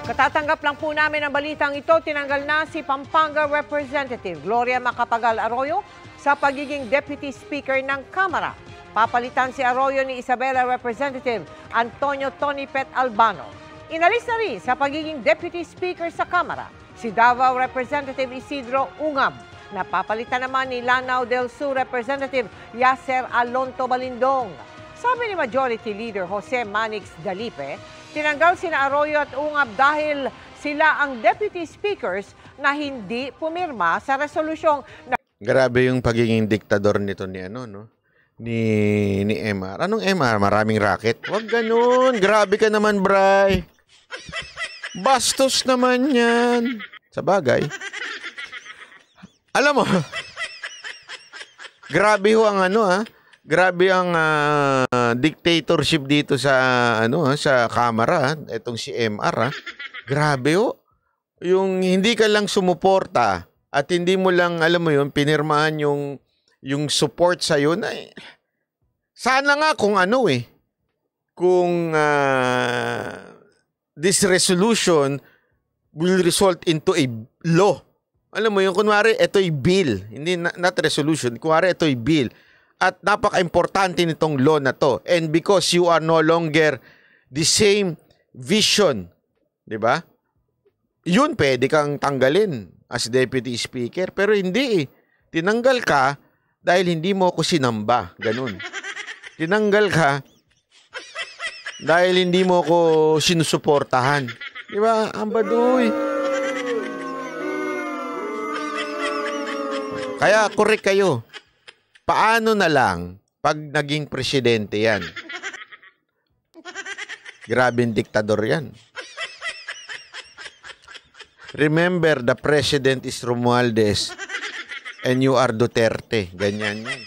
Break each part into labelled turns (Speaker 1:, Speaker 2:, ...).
Speaker 1: Katatanggap lang po namin ang balitang ito, tinanggal na si Pampanga Representative Gloria Macapagal Arroyo sa pagiging Deputy Speaker ng Kamara. Papalitan si Arroyo ni Isabela Representative Antonio Tonipet Albano. Inalis na rin sa pagiging Deputy Speaker sa Kamara si Davao Representative Isidro Ungab. Napapalitan naman ni Lanao del Sur Representative Yasser Alonto Balindong. Sabi ni Majority Leader Jose Manix Dalipe, tinanggal sina Arroyo at Ungab dahil sila ang deputy speakers na hindi pumirma sa resolusyong
Speaker 2: Grabe yung pagiging diktador nito ni ni MR. Anong MR? Maraming racket? Wag ganun. Grabe ka naman, Bray. Bastos naman yan. Sa bagay. Alam mo, grabe ho ang grabe ang dictatorship dito sa sa Kamara, etong si MR Grabe ho. Yung hindi ka lang sumuporta at hindi mo lang alam mo yun pinirmahan yung support sa iyo na sana nga kung kung this resolution will result into a law. Alam mo yung kunwari ito'y bill, hindi not resolution, kunwari ito'y bill. At napaka-importante nitong law na to. And because you are no longer the same vision, di ba? Yun pwede kang tanggalin as Deputy Speaker. Pero hindi Tinanggal ka dahil hindi mo ako sinamba. Ganun. Tinanggal ka dahil hindi mo ako sinusuportahan. Di ba? Ambadoy. Kaya correct kayo. Paano na lang pag naging presidente yan? Grabing diktador yan. Remember, the president is Romualdez and you are Duterte. Ganyan yan.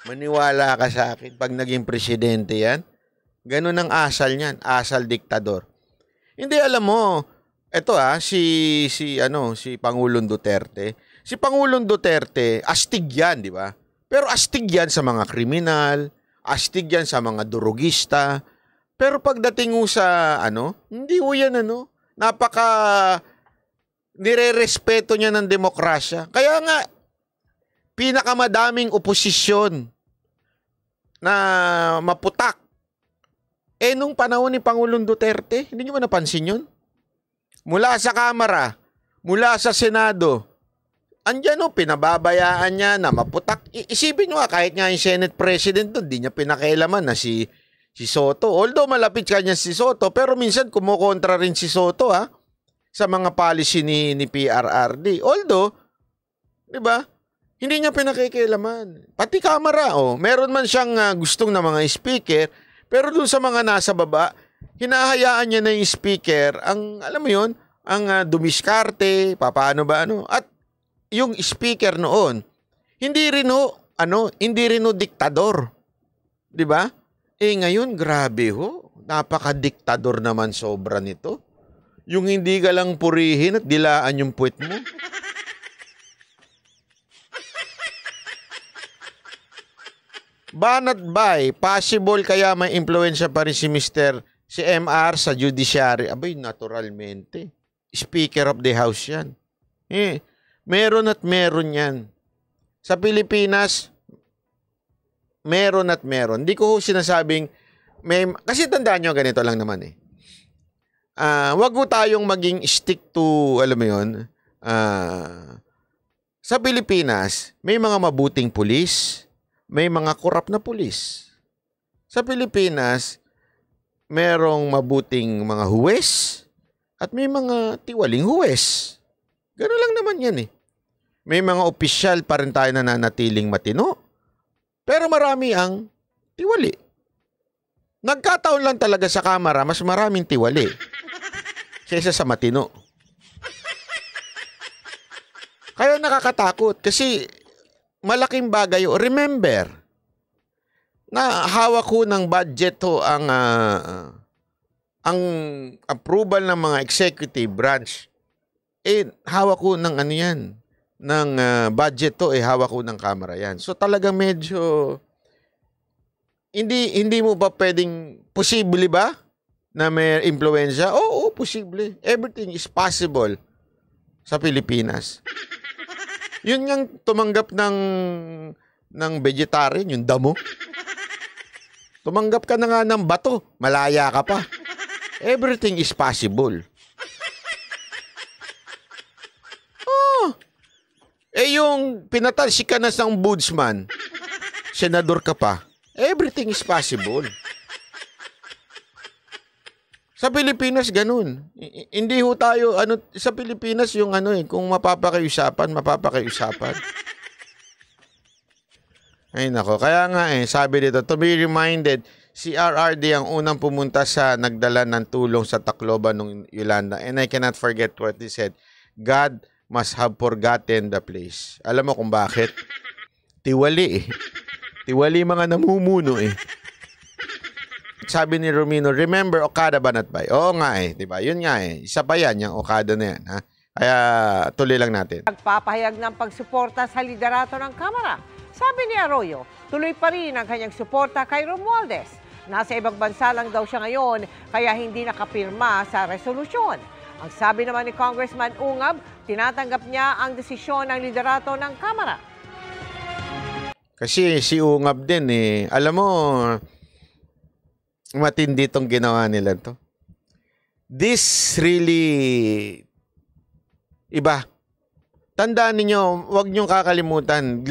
Speaker 2: Maniwala ka sa akin, pag naging presidente yan, ganun ang asal niyan, asal diktador. Hindi alam mo, eto si Pangulong Duterte. Si Pangulong Duterte, astig yan, di ba? Pero astig yan sa mga kriminal, astig yan sa mga durugista. Pero pagdating sa hindi ho yan napaka nire-respeto niya ng demokrasya. Kaya nga, pinakamadaming oposisyon na maputak. Nung panahon ni Pangulong Duterte, hindi niyo ba napansin yun? Mula sa Kamara, mula sa Senado, andyan pinababayaan niya na maputak. Isipin nyo kahit nga yung Senate President doon, di niya pinakailaman na si Soto. Although malapit kanya si Soto, pero minsan kumukontra rin si Soto sa mga policy ni PRRD. Although, di ba, hindi niya pinakailaman. Pati Kamara, meron man siyang gustong na mga speaker, pero doon sa mga nasa baba, hinahayaan niya na yung speaker, alam mo yun, ang dumiskarte, paano ba At yung speaker noon, hindi rin diktador. 'Di ba? Ngayon grabe napaka-diktador naman sobra nito. Yung hindi ka lang purihin at dilaan yung puwet mo. Banat bay, possible kaya may impluwensya pa rin si MR sa judiciary. Abay, naturalmente. Speaker of the House yan. Meron at meron yan. Sa Pilipinas, meron at meron. Hindi ko sinasabing, kasi tandaan nyo, ganito lang naman wag mo tayong maging stick to, alam mo yun, sa Pilipinas, may mga mabuting pulis, may mga korap na pulis. Sa Pilipinas, merong mabuting mga huwes, at may mga tiwaling huwes. Gano'n lang naman yan May mga opisyal pa rin tayo na nanatiling matino. Pero marami ang tiwali. Nagkataon lang talaga sa Kamara, mas maraming tiwali kaysa sa matino. Kaya nakakatakot kasi malaking bagay. Remember, na hawak ko ng budget ang approval ng mga executive branch. Hawak ko ng ng budget hawak ko ng Kamara yan. So talagang medyo hindi mo ba pwedeng, posible ba na may impluensya? Oo, posible. Everything is possible sa Pilipinas. Yun yung tumanggap ng vegetarian, yung damo. Tumanggap ka na nga ng bato, malaya ka pa. Everything is possible. Oh. Yung pinatalsik ka na ng Budsman, senador ka pa, everything is possible. Sa Pilipinas, ganun. Hindi ho tayo, sa Pilipinas, yung kung mapapakiusapan. Ay nako, kaya nga sabi dito, to be reminded, si RRD ang unang pumunta sa nagdala ng tulong sa Tacloban ng Yolanda. And I cannot forget what he said. God must have forgotten the place. Alam mo kung bakit? Tiwali Tiwali mga namumuno Sabi ni Romino, remember Okada Banatbay? Oo nga diba? Yun nga Isa pa yan, yung Okada na yan. Ha? Kaya tuloy lang natin.
Speaker 1: Nagpapahayag ng pagsuporta sa liderato ng Kamara. Sabi ni Arroyo, tuloy pa rin ang kanyang suporta kay Romualdez. Nasa ibang bansa lang daw siya ngayon, kaya hindi nakapirma sa resolusyon. Ang sabi naman ni Congressman Ungab, tinatanggap niya ang desisyon ng liderato ng Kamara.
Speaker 2: Kasi si Ungab din alam mo, matindi itong ginawa nila to. This really, iba. Tandaan ninyo, huwag niyong kakalimutan,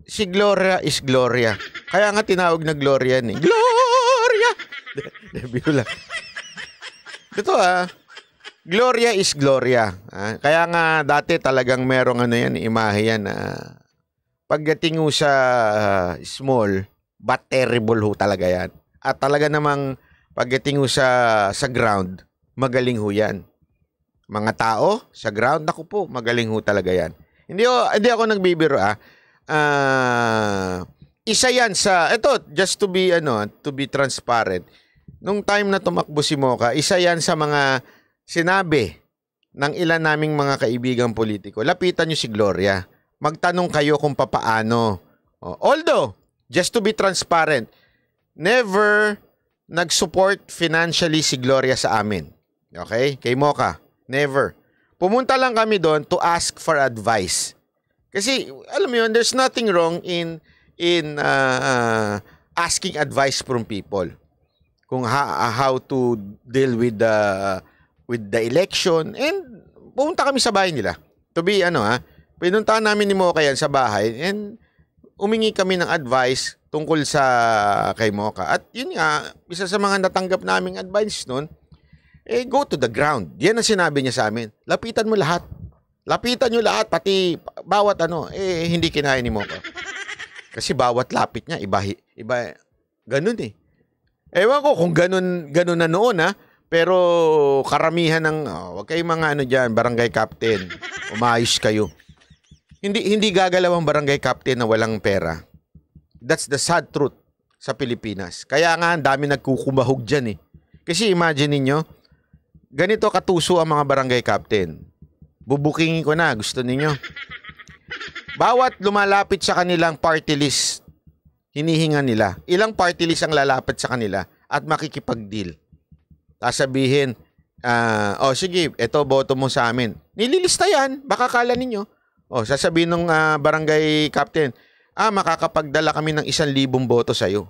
Speaker 2: si Gloria is Gloria. Kaya nga tinawag na Gloria Gloria! Biro lang. Ito Gloria is Gloria. Kaya nga dati talagang merong imahe yan pagdating mo sa small, but terrible ho talaga yan. At talaga namang pagdating mo sa ground, magaling ho yan. Mga tao sa ground, naku po, magaling ho talaga yan. Hindi ako nagbibiro isa yan sa just to be transparent. Nung time na tumakbo si Mocha, isa yan sa mga sinabi ng ilan naming mga kaibigang politiko. Lapitan niyo si Gloria. Magtanong kayo kung papaano. Although, just to be transparent, never nag-support financially si Gloria sa amin. Okay? Kay Mocha. Never. Pumunta lang kami doon to ask for advice. Kasi, alam mo yun, there's nothing wrong in asking advice from people. Kung how to deal with the election. And pumunta kami sa bahay nila. To be, pinuntahan namin ni Mocha yan sa bahay. And umingi kami ng advice tungkol sa kay Mocha. At yun nga, isa sa mga natanggap naming advice nun, go to the ground. Yan ang sinabi niya sa amin. Lapitan mo lahat. Lapitan nyo lahat, pati bawat hindi kinaya ni Mocha. Kasi bawat lapit niya, iba ganun Ewan ko kung ganun na noon pero karamihan ng, wag kayong mga dyan, barangay captain, umayos kayo. Hindi gagalaw ang barangay captain na walang pera. That's the sad truth sa Pilipinas. Kaya nga, ang dami nagkukumahog dyan Kasi imagine niyo ganito katuso ang mga barangay captain. Bubukingin ko na, gusto ninyo. Bawat lumalapit sa kanilang party list, hinihinga nila. Ilang party list ang lalapit sa kanila at makikipag-deal. Sasabihin, sige, eto boto mo sa amin. Nililista yan, baka kala ninyo. Sasabihin ng barangay captain, makakapagdala kami ng 1,000 boto sa'yo.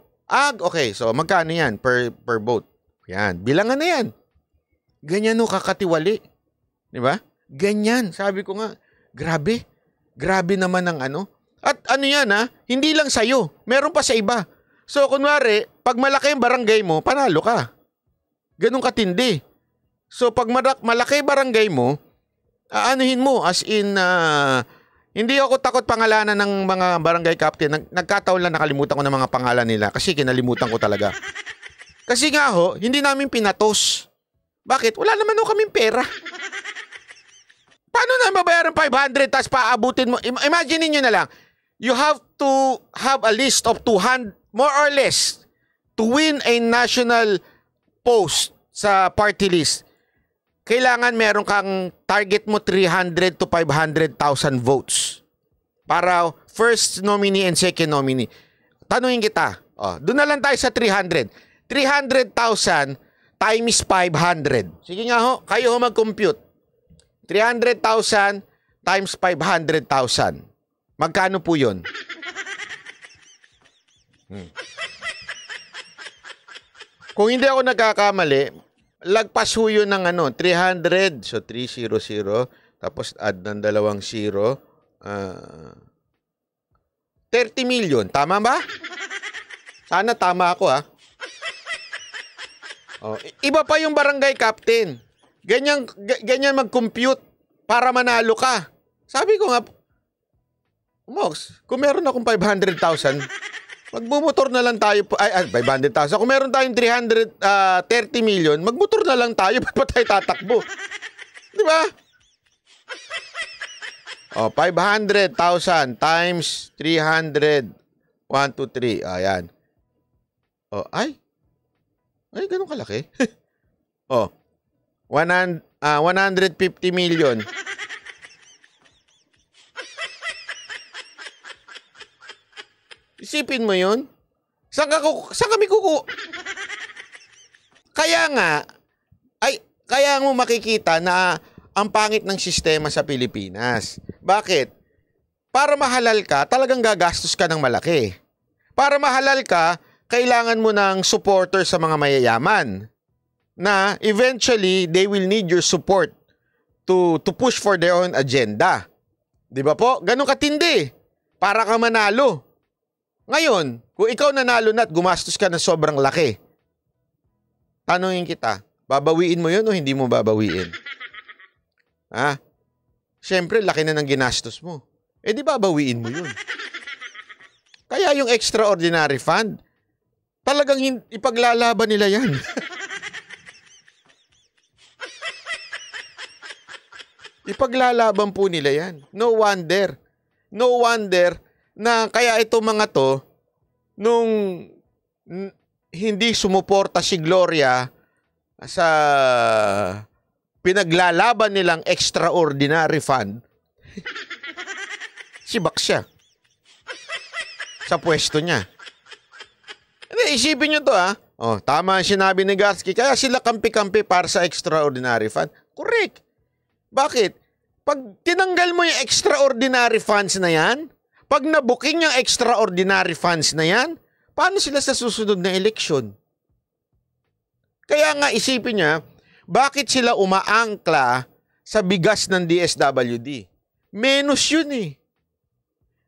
Speaker 2: Okay, so magkano yan per vote? Yan, bilangan na yan. Ganyan kakatiwali. Di ba? Ganyan. Sabi ko nga, grabe. Grabe naman ang At yan hindi lang sa'yo. Meron pa sa iba. So, kunwari, pag malaki ang barangay mo, panalo ka. Ganun katindi. So, pag malaki barangay mo, aanuhin mo. As in, hindi ako takot pangalanan ng mga barangay captain. Nagkataon lang nakalimutan ko ng mga pangalan nila kasi kinalimutan ko talaga. Kasi nga hindi namin pinatos. Bakit? Wala naman kaming pera. Paano na mabayaran 500 tapos paabutin mo? Imagine niyo na lang. You have to have a list of 200, more or less, to win a national post sa party list. Kailangan meron kang target mo 300 to 500,000 votes para first nominee and second nominee. Tanungin kita. Doon na lang tayo sa 300. 300,000 times 500. Sige nga ho, kayo ho mag-compute. 300,000 times 500,000. Magkano po yun? Kung hindi ako nagkakamali, lagpas ho yun ng 300. So, 300. Tapos add ng 2 0. 30 million. Tama ba? Sana tama ako, ha? Oh, iba pa yung barangay captain. Ganyan mag-compute para manalo ka. Sabi ko nga, Mox, kung meron akong 500,000, magbumotor na lang tayo. 500,000. Kung meron tayong 30 million, magmotor na lang tayo. Ba't pa tayo tatakbo? Di ba? Oh, 500,000 times 300. 1, 2, 3. Ayan. Oh, ay, ganun kalaki. Oh, 150 million. Isipin mo yun? Saan kami kaya mo makikita na ang pangit ng sistema sa Pilipinas. Bakit? Para mahalal ka, talagang gagastos ka ng malaki. Para mahalal ka, kailangan mo ng supporter sa mga mayayaman na eventually they will need your support to push for their own agenda. Di ba po? Ganun katindi. Para ka manalo. Ngayon, kung ikaw nanalo na at gumastos ka ng sobrang laki, tanungin kita, babawiin mo yun o hindi mo babawiin? Ha? Siyempre, laki na ng ginastos mo. Eh di babawiin mo yun. Kaya yung extraordinary fund, talagang ipaglalaban nila yan. Ipaglalaban po nila yan. No wonder. No wonder na kaya ito mga to, nung hindi sumuporta si Gloria sa pinaglalaban nilang extraordinary fund, sibak siya sa pwesto niya. Isipin nyo to, ha? Oh, tama ang sinabi ni Garsky. Kaya sila kampi-kampi para sa extraordinary fund. Correct. Bakit? Pag tinanggal mo yung extraordinary funds na yan, pag nabuking yung extraordinary funds na yan, paano sila sa susunod na eleksyon? Kaya nga isipin niya, bakit sila umaangkla sa bigas ng DSWD? Menos yun eh.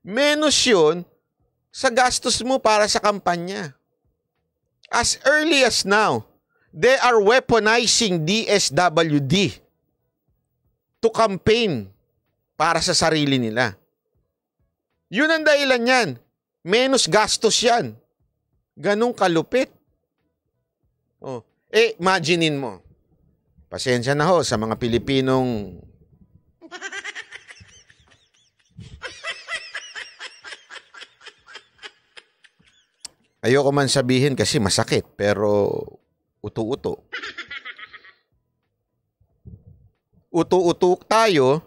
Speaker 2: Menos yun sa gastos mo para sa kampanya. As early as now, they are weaponizing DSWD to campaign para sa sarili nila. Yun ang dahilan yan. Menos gastos yan. Ganong kalupit. Oh. Imaginein mo. Pasensya na ho sa mga Pilipinong ayoko man sabihin kasi masakit, pero utu-uto. Utu-uto tayo.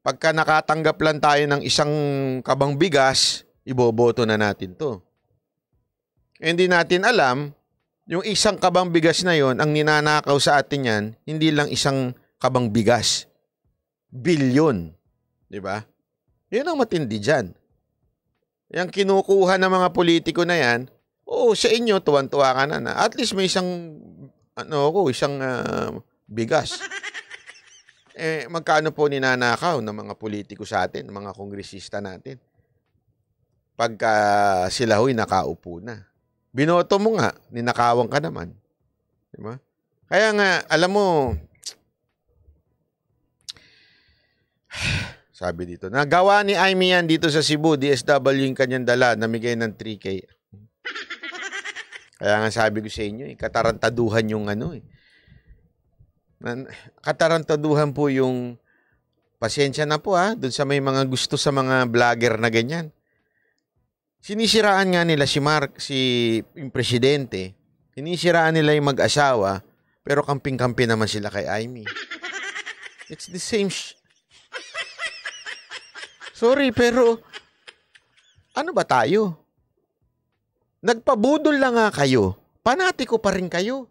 Speaker 2: Pagka nakatanggap lang tayo ng isang kabang bigas, iboboto na natin to. Hindi natin alam, yung isang kabang bigas na yon, ang ninanakaw sa atin yan, hindi lang isang kabang bigas. Bilyon. Diba? Yun ang matindi dyan. Yung kinukuha ng mga politiko na yan, sa inyo, tuwan-tuwa ka na. At least may isang, bigas. Magkano po ninanakaw ng mga politiko sa atin, ng mga kongresista natin? Pagka sila ho'y nakaupo na. Binoto mo nga, ninakawan ka naman. Diba? Kaya nga, alam mo, sabi dito, nagawa ni Aimee yan dito sa Cebu, DSW yung kanyang dala, namigay ng 3K. Kaya nga sabi ko sa inyo, katarantaduhan yung katarantaduhan po yung, pasensya na po dun sa may mga gusto sa mga vlogger na ganyan. Sinisiraan nga nila yung presidente, sinisiraan nila yung mag-asawa, pero kamping-kampi naman sila kay Aimee. It's the same Sorry, pero ano ba tayo? Nagpabudol lang nga kayo. Panatiko pa rin kayo.